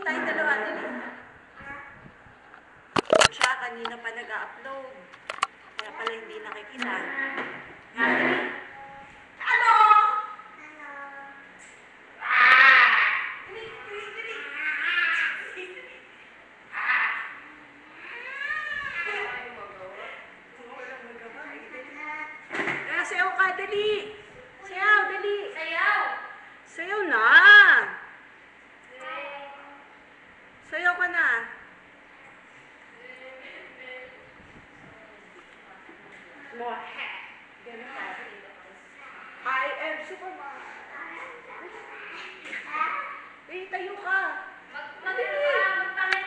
tayong dalawa, dali. Siya kanina pa nag-upload. Kaya pala hindi nakikita. Nga, dali. Hello! Sayaw ka, dali! Sayaw, dali! Sayaw! Sayaw na! Sayaw ka na! More I am Superman! Eh, tayo ka! Magpalit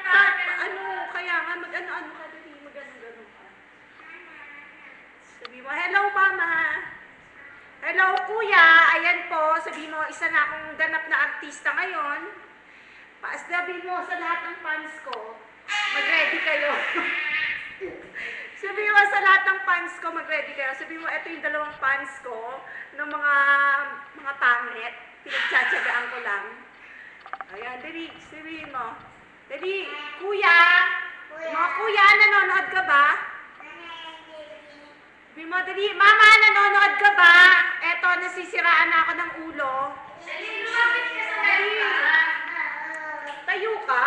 ka! Ano, kaya nga, mag-ano-ano ka, dali, mag-ano-ano ka. Sabi mo, hello mama! Hello kuya! Ayan po, sabi mo, isa na akong ganap na artista ngayon. Sabi mo sa lahat ng fans ko, mag-ready kayo. Sabi mo sa lahat ng fans ko, mag-ready kayo. Sabi mo, ito yung dalawang fans ko ng mga pangit. Pinagtsatsagaan ko lang. Ayan, dali, sabihin mo. Dali, kuya! Mga kuya, nanonood ka ba? Sabi mo, dali, mama, nanonood ka ba? Eto, nasisiraan na ako ng ulo. Dali, lumapit ka sa camera. Tayo ka.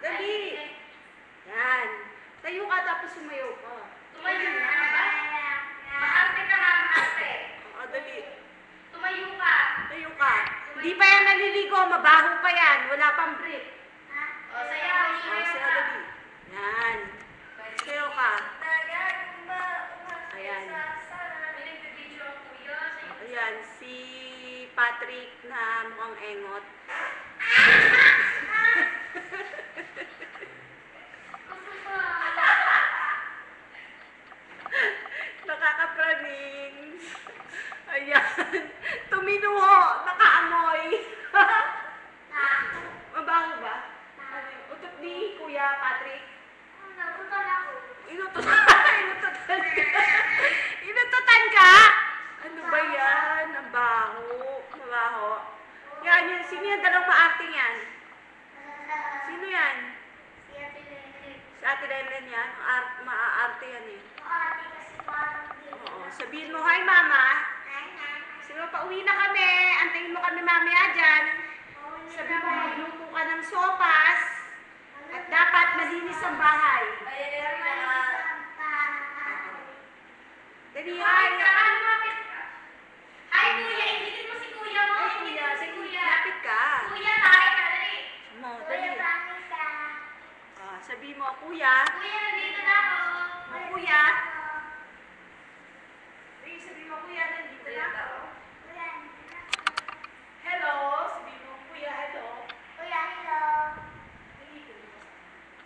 Dali. Yan. Tayo ka, tapos sumayaw ka. Tumayo ka ba? Maarte ka ha, maarte. Oo, dali. Tumayo ka. Tayo ka. Hindi pa yan naliligo, mabaho pa yan. Wala pang break. O, sayaw. O, sayaw, dali. Yan. Sayaw ka. Ayan. Ayan, si Patrick na mukhang engot. Nakakapraning. Ayan. Tuminuho. Nakaamoy. Mabaho ba? Utot ni Kuya Patrick. Inututan ka. Inututan ka? Ano ba yan? Ang baho. Mabaho. Yan, yun. Sino yan? Dalawang maarting yan? Sino yan? Si Ate Lelen yan? Maaarte yan eh. Oo. Sabihin mo, hi mama. Sabi mo, pauwi na kami. Antayin mo kami mamaya dyan. Sabi mo, magluto ka ng sopas. At dapat malinis ang bahay. Dali, hi. Hi, kuya. Ingilin mo si kuya mo. Ay, kuya. Si kuya. Lapit ka. Kuya, tayo ka. Dali. Mo, dali. Sabi mo, kuya. Kuya, nandito na ako. Kuya. Dali, sabi mo, kuya, nandito na ako. Hello. Sabi mo, kuya, hello.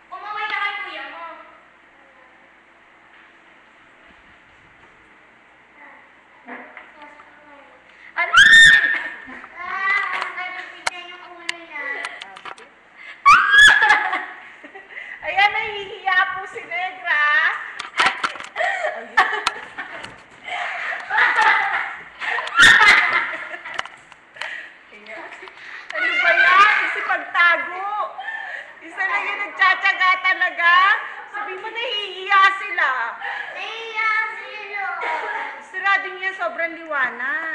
Umaway ka kay kuya mo. Ano? Ayan, nahihiya po si Negra. Ano ba yan? Kasi pagtago. Isa na yung nagtsatsaga talaga. Sabi mo, nahihiya sila. Sarado niya, sobrang liwanag.